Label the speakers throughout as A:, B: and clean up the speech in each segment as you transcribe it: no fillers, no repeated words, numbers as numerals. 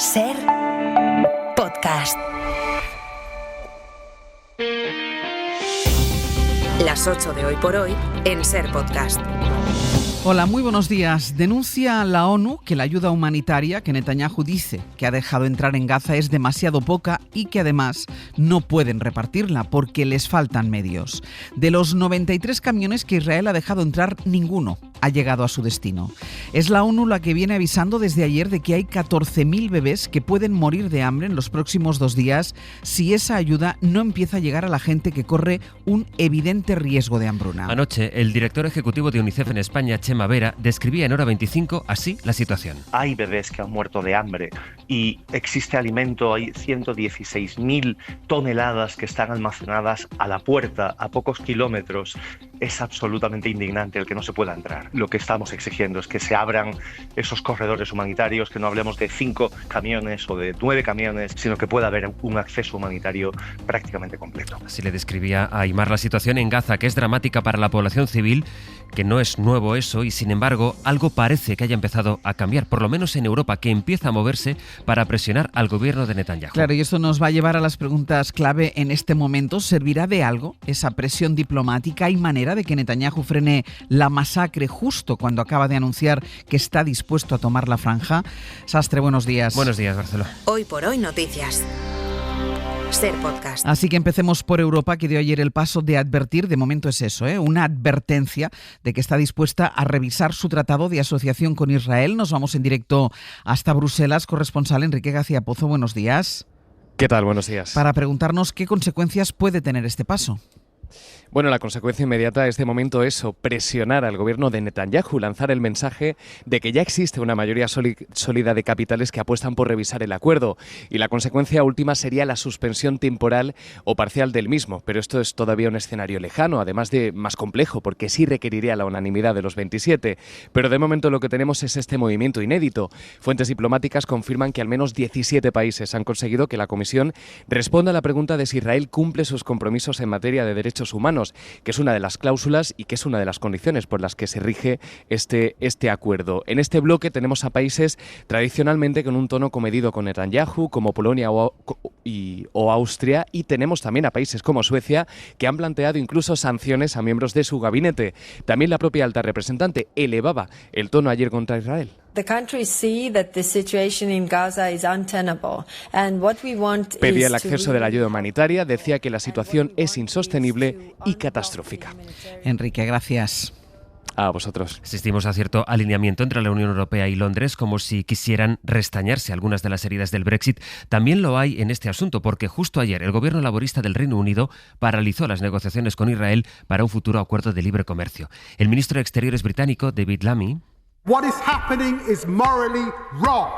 A: Ser Podcast. Las 8 de hoy por hoy en Ser Podcast.
B: Hola, muy buenos días. Denuncia la ONU que la ayuda humanitaria que Netanyahu dice que ha dejado entrar en Gaza es demasiado poca y que además no pueden repartirla porque les faltan medios. De los 93 camiones que Israel ha dejado entrar, ninguno ha llegado a su destino. Es la ONU la que viene avisando desde ayer de que hay 14.000 bebés que pueden morir de hambre en los próximos 2 días si esa ayuda no empieza a llegar a la gente que corre un evidente riesgo de hambruna.
C: Anoche, el director ejecutivo de UNICEF en España, Chema Vera, describía en Hora 25 así la situación.
D: Hay bebés que han muerto de hambre y existe alimento, hay 116.000 toneladas que están almacenadas a la puerta, a pocos kilómetros. Es absolutamente indignante el que no se pueda entrar. Lo que estamos exigiendo es que se abran esos corredores humanitarios, que no hablemos de 5 camiones o de 9 camiones, sino que pueda haber un acceso humanitario prácticamente completo.
C: Así le describía a Aimar la situación en Gaza, que es dramática para la población civil, que no es nuevo eso, y sin embargo algo parece que haya empezado a cambiar, por lo menos en Europa, que empieza a moverse para presionar al gobierno de Netanyahu.
B: Claro, y esto nos va a llevar a las preguntas clave en este momento. ¿Servirá de algo esa presión diplomática? ¿Hay manera de que Netanyahu frene la masacre justo cuando acaba de anunciar que está dispuesto a tomar la franja? Sastre, buenos días.
C: Buenos días, Marcelo.
A: Hoy por hoy noticias. Ser Podcast.
B: Así que empecemos por Europa, que dio ayer el paso de advertir, de momento es eso, una advertencia de que está dispuesta a revisar su tratado de asociación con Israel. Nos vamos en directo hasta Bruselas. Corresponsal Enrique García Pozo, buenos días.
E: ¿Qué tal? Buenos días.
B: Para preguntarnos qué consecuencias puede tener este paso.
E: Bueno, la consecuencia inmediata de este momento es presionar al gobierno de Netanyahu, lanzar el mensaje de que ya existe una mayoría sólida de capitales que apuestan por revisar el acuerdo, y la consecuencia última sería la suspensión temporal o parcial del mismo, pero esto es todavía un escenario lejano, además de más complejo, porque sí requeriría la unanimidad de los 27, pero de momento lo que tenemos es este movimiento inédito. Fuentes diplomáticas confirman que al menos 17 países han conseguido que la Comisión responda a la pregunta de si Israel cumple sus compromisos en materia de derechos humanos, que es una de las cláusulas y que es una de las condiciones por las que se rige este acuerdo. En este bloque tenemos a países tradicionalmente con un tono comedido con Netanyahu, como Polonia o Austria, y tenemos también a países como Suecia, que han planteado incluso sanciones a miembros de su gabinete. También la propia alta representante elevaba el tono ayer contra Israel.
F: The countries see that the situation in Gaza is untenable, and what we want
E: Pedía el
F: is
E: acceso de la ayuda humanitaria, decía que la situación es insostenible y catastrófica.
B: Enrique, gracias.
E: A vosotros.
C: Asistimos a cierto alineamiento entre la Unión Europea y Londres, como si quisieran restañarse algunas de las heridas del Brexit. También lo hay en este asunto, porque justo ayer el gobierno laborista del Reino Unido paralizó las negociaciones con Israel para un futuro acuerdo de libre comercio. El ministro de Exteriores británico, David Lammy,
G: What is happening is morally wrong.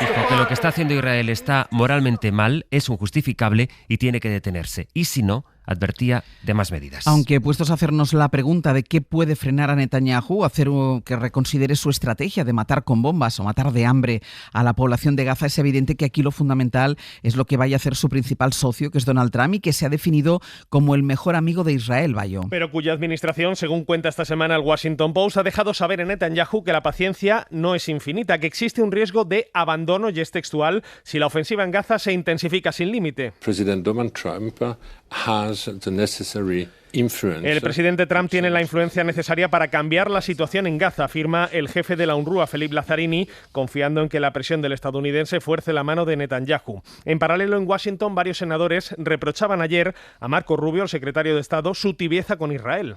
C: dijo que lo que está haciendo Israel está moralmente mal, es injustificable y tiene que detenerse. Y si no, advertía de más medidas.
B: Aunque puestos a hacernos la pregunta de qué puede frenar a Netanyahu, hacer que reconsidere su estrategia de matar con bombas o matar de hambre a la población de Gaza, es evidente que aquí lo fundamental es lo que vaya a hacer su principal socio, que es Donald Trump, y que se ha definido como el mejor amigo de Israel, Bayo.
H: Pero cuya administración, según cuenta esta semana el Washington Post, ha dejado saber en Netanyahu que la paciencia no es infinita, que existe un riesgo de abandono, y es textual, si la ofensiva en Gaza se intensifica sin límite.
I: President Donald Trump has the necessary influence.
H: El presidente Trump tiene la influencia necesaria para cambiar la situación en Gaza, afirma el jefe de la UNRWA, Philippe Lazzarini, confiando en que la presión del estadounidense fuerce la mano de Netanyahu. En paralelo, en Washington, varios senadores reprochaban ayer a Marco Rubio, el secretario de Estado, su tibieza con Israel.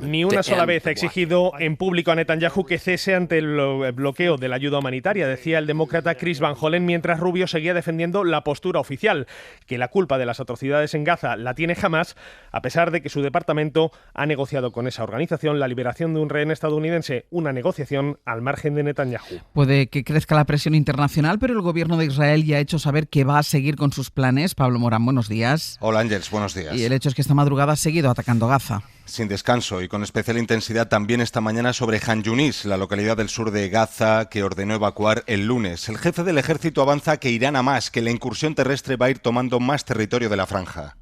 H: Ni una sola vez ha exigido en público a Netanyahu que cese ante el bloqueo de la ayuda humanitaria, decía el demócrata Chris Van Hollen, mientras Rubio seguía defendiendo la postura oficial, que la culpa de las atrocidades en Gaza la tiene Hamás, a pesar de que su departamento ha negociado con esa organización la liberación de un rehén estadounidense, una negociación al margen de Netanyahu.
B: Puede que crezca la presión internacional, pero el gobierno de Israel ya ha hecho saber que va a seguir con sus planes. Pablo Morán, buenos días.
J: Hola Ángels, buenos días.
B: Y el hecho es que esta madrugada ha seguido atacando Gaza.
J: Sin descanso y con especial intensidad también esta mañana sobre Han Yunis, la localidad del sur de Gaza que ordenó evacuar el lunes. El jefe del ejército avanza que irán a más, que la incursión terrestre va a ir tomando más territorio de la franja.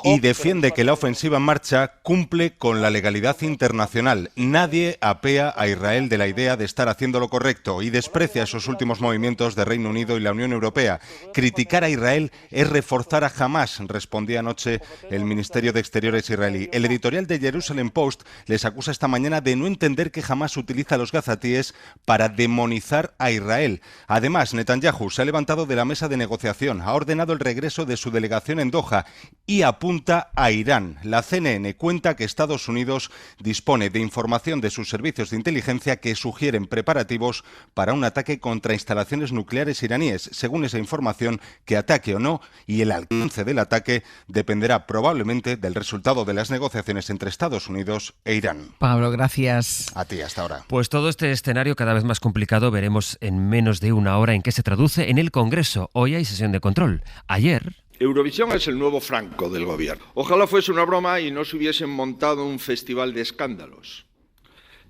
J: y defiende que la ofensiva en marcha cumple con la legalidad internacional. Nadie apea a Israel de la idea de estar haciendo lo correcto y desprecia esos últimos movimientos de Reino Unido y la Unión Europea. Criticar a Israel es reforzar a Hamás, respondía anoche el Ministerio de Exteriores israelí. El editorial de Jerusalem Post les acusa esta mañana de no entender que Hamás utiliza a los gazatíes para demonizar a Israel. Además, Netanyahu se ha levantado de la mesa de negociación, ha ordenado el regreso de su delegación en Doha y apunta a Irán. La CNN cuenta que Estados Unidos dispone de información de sus servicios de inteligencia que sugieren preparativos para un ataque contra instalaciones nucleares iraníes. Según esa información, que ataque o no y el alcance del ataque dependerá probablemente del resultado de las negociaciones entre Estados Unidos e Irán.
B: Pablo, gracias.
J: A ti, hasta ahora.
C: Pues todo este escenario cada vez más complicado veremos en menos de una hora en qué se traduce en el Congreso. Hoy hay sesión de control. Ayer...
K: Eurovisión es el nuevo Franco del gobierno. Ojalá fuese una broma y no se hubiesen montado un festival de escándalos.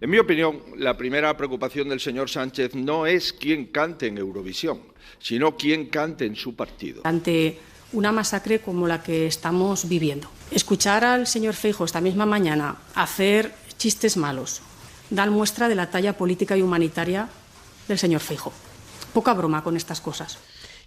K: En mi opinión, la primera preocupación del señor Sánchez no es quién cante en Eurovisión, sino quién cante en su partido.
L: Ante una masacre como la que estamos viviendo, escuchar al señor Feijóo esta misma mañana hacer chistes malos dan muestra de la talla política y humanitaria del señor Feijóo. Poca broma con estas cosas.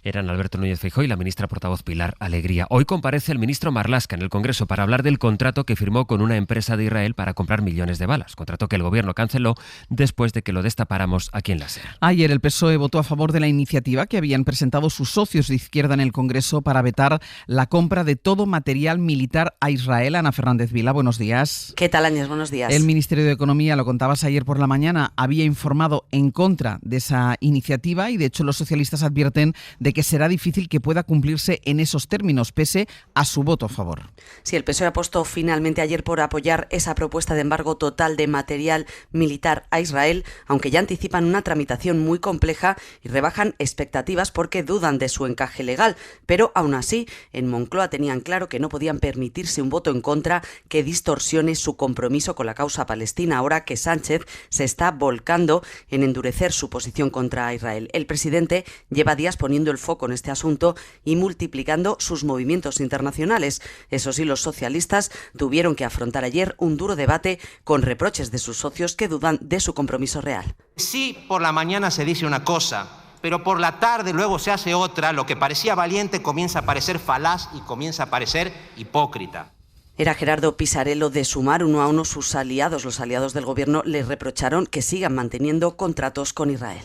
C: Eran Alberto Núñez Feijóo y la ministra portavoz Pilar Alegría. Hoy comparece el ministro Marlaska en el Congreso para hablar del contrato que firmó con una empresa de Israel para comprar millones de balas. Contrato que el gobierno canceló después de que lo destapáramos aquí en la SER.
B: Ayer el PSOE votó a favor de la iniciativa que habían presentado sus socios de izquierda en el Congreso para vetar la compra de todo material militar a Israel. Ana Fernández Vila, buenos días.
M: ¿Qué tal, Áñez? Buenos días.
B: El Ministerio de Economía, lo contabas ayer por la mañana, había informado en contra de esa iniciativa y de hecho los socialistas advierten de que será difícil que pueda cumplirse en esos términos, pese a su voto a favor.
M: Sí, el PSOE apostó finalmente ayer por apoyar esa propuesta de embargo total de material militar a Israel, aunque ya anticipan una tramitación muy compleja y rebajan expectativas porque dudan de su encaje legal. Pero aún así, en Moncloa tenían claro que no podían permitirse un voto en contra que distorsione su compromiso con la causa palestina, ahora que Sánchez se está volcando en endurecer su posición contra Israel. El presidente lleva días poniendo el foco en este asunto y multiplicando sus movimientos internacionales. Eso sí, los socialistas tuvieron que afrontar ayer un duro debate con reproches de sus socios que dudan de su compromiso real.
N: Sí, por la mañana se dice una cosa, pero por la tarde luego se hace otra. Lo que parecía valiente comienza a parecer falaz y comienza a parecer hipócrita.
M: Era Gerardo Pisarello de Sumar. Uno a uno sus aliados, los aliados del gobierno, les reprocharon que sigan manteniendo contratos con Israel.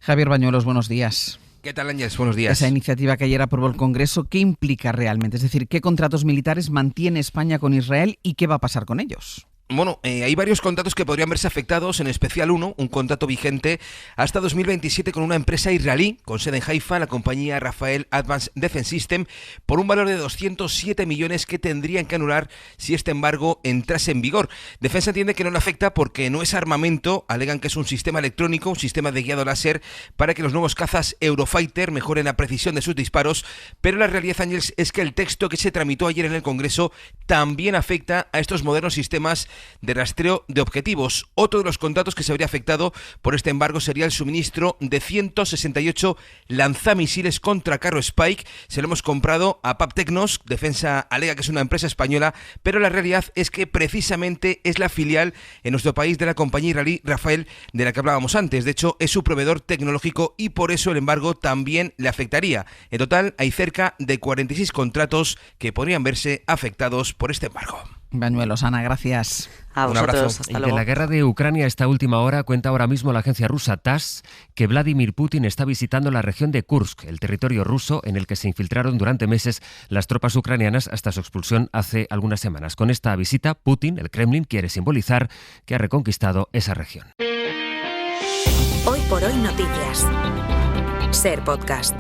B: Javier Bañuelos, buenos días.
O: ¿Qué tal, Áñez? Buenos días.
B: Esa iniciativa que ayer aprobó el Congreso, ¿qué implica realmente? Es decir, ¿qué contratos militares mantiene España con Israel y qué va a pasar con ellos?
O: Bueno, hay varios contratos que podrían verse afectados, en especial uno, un contrato vigente hasta 2027 con una empresa israelí con sede en Haifa, la compañía Rafael Advanced Defense System, por un valor de 207 millones que tendrían que anular si este embargo entrase en vigor. Defensa entiende que no le afecta porque no es armamento, alegan que es un sistema electrónico, un sistema de guiado láser para que los nuevos cazas Eurofighter mejoren la precisión de sus disparos, pero la realidad, Ángels, es que el texto que se tramitó ayer en el Congreso también afecta a estos modernos sistemas de rastreo de objetivos. Otro de los contratos que se habría afectado por este embargo sería el suministro de 168 lanzamisiles contra carro Spike. Se lo hemos comprado a Paptecnos. Defensa alega que es una empresa española, pero la realidad es que precisamente es la filial en nuestro país de la compañía israelí Rafael, de la que hablábamos antes. De hecho, es su proveedor tecnológico y por eso el embargo también le afectaría. En total, hay cerca de 46 contratos que podrían verse afectados por este embargo.
B: Bañuelos, Ana, gracias.
M: A vosotros,
O: un abrazo.
M: hasta
C: Y
M: luego.
C: de la guerra de Ucrania a esta última hora cuenta ahora mismo la agencia rusa TASS que Vladimir Putin está visitando la región de Kursk, el territorio ruso en el que se infiltraron durante meses las tropas ucranianas hasta su expulsión hace algunas semanas. Con esta visita, Putin, el Kremlin, quiere simbolizar que ha reconquistado esa región.
A: Hoy por hoy noticias. SER Podcast.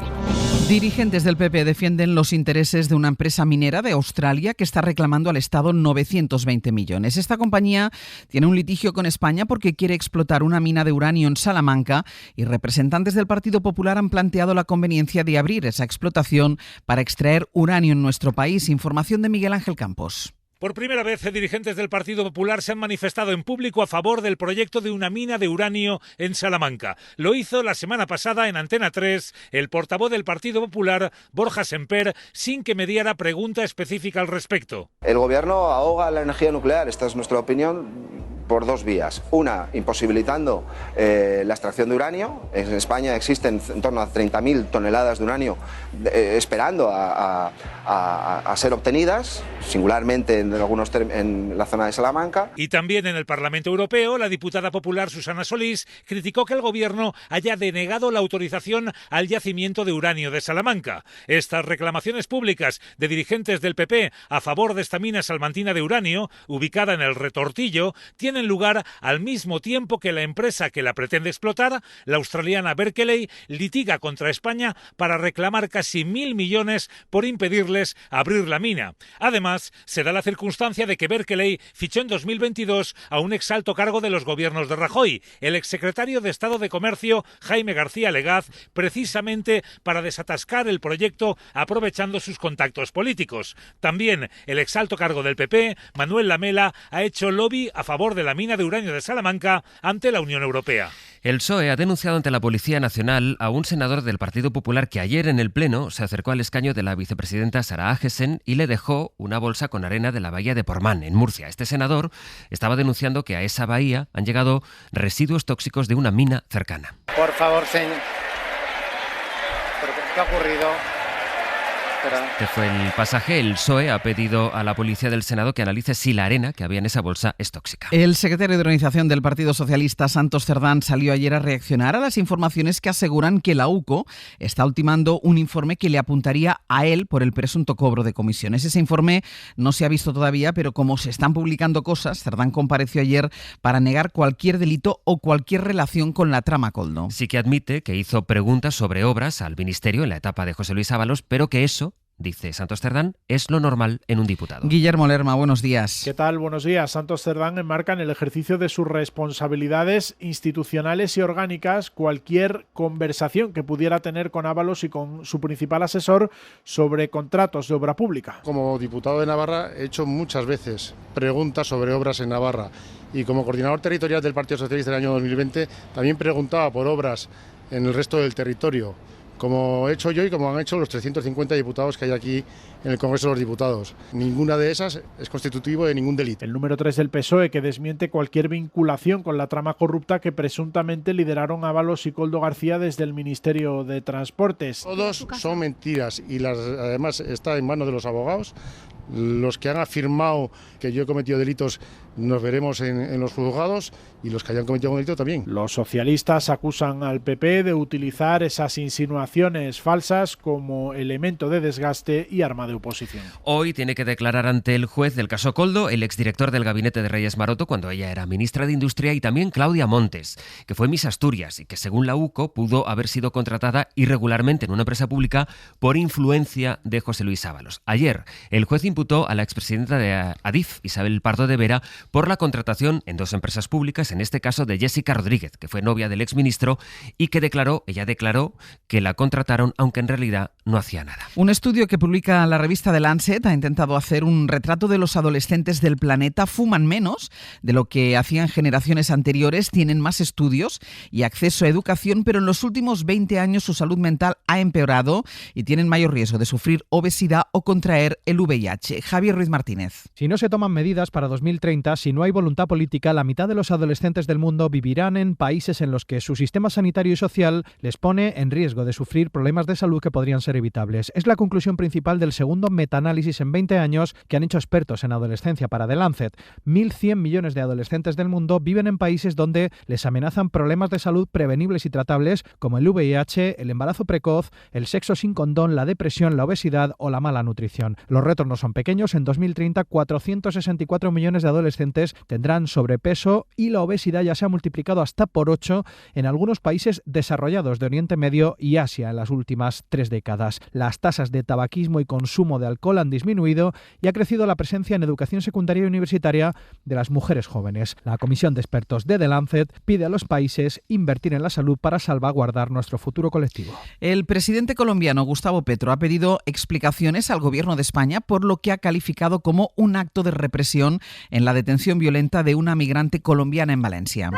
B: Dirigentes del PP defienden los intereses de una empresa minera de Australia que está reclamando al Estado 920 millones. Esta compañía tiene un litigio con España porque quiere explotar una mina de uranio en Salamanca y representantes del Partido Popular han planteado la conveniencia de abrir esa explotación para extraer uranio en nuestro país. Información de Miguel Ángel Campos.
P: Por primera vez, dirigentes del Partido Popular se han manifestado en público a favor del proyecto de una mina de uranio en Salamanca. Lo hizo la semana pasada en Antena 3 el portavoz del Partido Popular, Borja Semper, sin que mediara pregunta específica al respecto.
Q: El gobierno ahoga la energía nuclear, esta es nuestra opinión, por dos vías. Una, imposibilitando la extracción de uranio. En España existen en torno a 30.000 toneladas de uranio esperando a ser obtenidas, singularmente en la zona de Salamanca.
P: Y también en el Parlamento Europeo, la diputada popular Susana Solís criticó que el gobierno haya denegado la autorización al yacimiento de uranio de Salamanca. Estas reclamaciones públicas de dirigentes del PP a favor de esta mina salmantina de uranio, ubicada en el Retortillo, tienen lugar al mismo tiempo que la empresa que la pretende explotar, la australiana Berkeley, litiga contra España para reclamar casi 1.000 millones por impedirles abrir la mina. Además, se da la circunstancia de que Berkeley fichó en 2022 a un exalto cargo de los gobiernos de Rajoy, el exsecretario de Estado de Comercio Jaime García Legaz, precisamente para desatascar el proyecto aprovechando sus contactos políticos. También el exalto cargo del PP, Manuel Lamela, ha hecho lobby a favor de la mina de uranio de Salamanca ante la Unión Europea.
C: El PSOE ha denunciado ante la Policía Nacional a un senador del Partido Popular que ayer en el Pleno se acercó al escaño de la vicepresidenta Sara Agesen y le dejó una bolsa con arena de la bahía de Portmán, en Murcia. Este senador estaba denunciando que a esa bahía han llegado residuos tóxicos de una mina cercana.
R: Por favor, señor. ¿Qué ha ocurrido?
C: Este fue el pasaje. El PSOE ha pedido a la Policía del Senado que analice si la arena que había en esa bolsa es tóxica.
B: El secretario de Organización del Partido Socialista, Santos Cerdán, salió ayer a reaccionar a las informaciones que aseguran que la UCO está ultimando un informe que le apuntaría a él por el presunto cobro de comisiones. Ese informe no se ha visto todavía, pero como se están publicando cosas, Cerdán compareció ayer para negar cualquier delito o cualquier relación con la trama Koldo.
C: Sí que admite que hizo preguntas sobre obras al Ministerio en la etapa de José Luis Ábalos, pero que eso, dice Santos Cerdán, es lo normal en un diputado.
B: Guillermo Lerma, buenos días.
S: ¿Qué tal? Buenos días. Santos Cerdán enmarca en el ejercicio de sus responsabilidades institucionales y orgánicas cualquier conversación que pudiera tener con Ábalos y con su principal asesor sobre contratos de obra pública.
T: Como diputado de Navarra he hecho muchas veces preguntas sobre obras en Navarra y como coordinador territorial del Partido Socialista del año 2020 también preguntaba por obras en el resto del territorio, como he hecho yo y como han hecho los 350 diputados que hay aquí en el Congreso de los Diputados. Ninguna de esas es constitutivo de ningún delito.
S: El número 3 del PSOE, que desmiente cualquier vinculación con la trama corrupta que presuntamente lideraron Ábalos y Koldo García desde el Ministerio de Transportes.
T: Todos son mentiras y además está en manos de los abogados. Los que han afirmado que yo he cometido delitos nos veremos en los juzgados y los que hayan cometido un delito también.
S: Los socialistas acusan al PP de utilizar esas insinuaciones falsas como elemento de desgaste y arma de oposición.
C: Hoy tiene que declarar ante el juez del caso Koldo el exdirector del gabinete de Reyes Maroto cuando ella era ministra de Industria y también Claudia Montes, que fue Miss Asturias y que según la UCO pudo haber sido contratada irregularmente en una empresa pública por influencia de José Luis Ábalos. Ayer el juez imputó a la expresidenta de Adif, Isabel Pardo de Vera, por la contratación en dos empresas públicas, en este caso de Jessica Rodríguez, que fue novia del exministro y que ella declaró que la contrataron aunque en realidad no hacía nada.
B: Un estudio que publica la revista The Lancet ha intentado hacer un retrato de los adolescentes del planeta. Fuman menos de lo que hacían generaciones anteriores, tienen más estudios y acceso a educación, pero en los últimos 20 años su salud mental ha empeorado y tienen mayor riesgo de sufrir obesidad o contraer el VIH. Javier Ruiz Martínez.
U: Si no se toman medidas para 2030, si no hay voluntad política, la mitad de los adolescentes del mundo vivirán en países en los que su sistema sanitario y social les pone en riesgo de sufrir problemas de salud que podrían ser evitables. Es la conclusión principal del segundo metaanálisis en 20 años que han hecho expertos en adolescencia para The Lancet. 1.100 millones de adolescentes del mundo viven en países donde les amenazan problemas de salud prevenibles y tratables como el VIH, el embarazo precoz, el sexo sin condón, la depresión, la obesidad o la mala nutrición. Los retos no son pequeños. En 2030, 464 millones de adolescentes tendrán sobrepeso y la obesidad ya se ha multiplicado hasta por 8 en algunos países desarrollados de Oriente Medio y Asia. Rusia en las últimas 3 décadas. Las tasas de tabaquismo y consumo de alcohol han disminuido y ha crecido la presencia en educación secundaria y universitaria de las mujeres jóvenes. La Comisión de Expertos de The Lancet pide a los países invertir en la salud para salvaguardar nuestro futuro colectivo.
B: El presidente colombiano Gustavo Petro ha pedido explicaciones al gobierno de España por lo que ha calificado como un acto de represión en la detención violenta de una migrante colombiana en Valencia.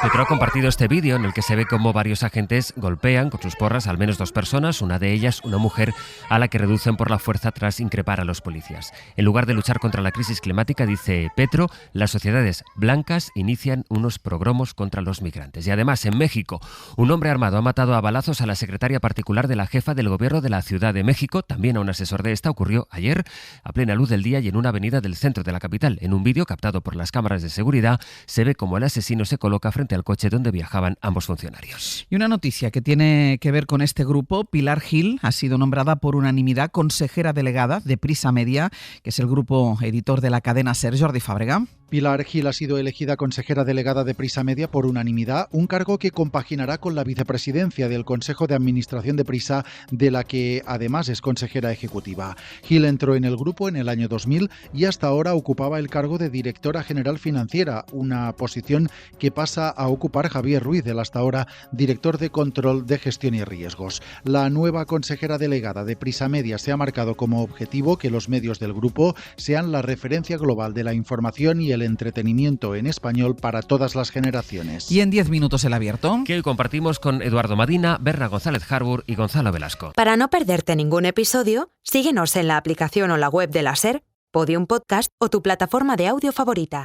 C: Petro ha compartido este vídeo en el que se ve cómo varios agentes golpean con sus porras al menos 2 personas, una de ellas una mujer a la que reducen por la fuerza tras increpar a los policías. En lugar de luchar contra la crisis climática, dice Petro, las sociedades blancas inician unos progromos contra los migrantes. Y además, en México, un hombre armado ha matado a balazos a la secretaria particular de la jefa del gobierno de la Ciudad de México, también a un asesor de esta. Ocurrió ayer a plena luz del día y en una avenida del centro de la capital. En un vídeo captado por las cámaras de seguridad se ve cómo el asesino se coloca frente al coche donde viajaban ambos funcionarios.
B: Y una noticia que tiene que ver con este grupo: Pilar Gil ha sido nombrada por unanimidad consejera delegada de Prisa Media, que es el grupo editor de la cadena SER. Jordi Fàbrega.
R: Pilar Gil ha sido elegida consejera delegada de Prisa Media por unanimidad, un cargo que compaginará con la vicepresidencia del Consejo de Administración de Prisa, de la que además es consejera ejecutiva. Gil entró en el grupo en el año 2000 y hasta ahora ocupaba el cargo de directora general financiera, una posición que pasa a ocupar Javier Ruiz, el hasta ahora director de Control de Gestión y Riesgos. La nueva consejera delegada de Prisa Media se ha marcado como objetivo que los medios del grupo sean la referencia global de la información y el entretenimiento en español para todas las generaciones.
B: Y en 10 minutos el abierto,
C: que hoy compartimos con Eduardo Madina, Berna González Harbour y Gonzalo Velasco.
A: Para no perderte ningún episodio, síguenos en la aplicación o la web de la SER, Podium Podcast o tu plataforma de audio favorita.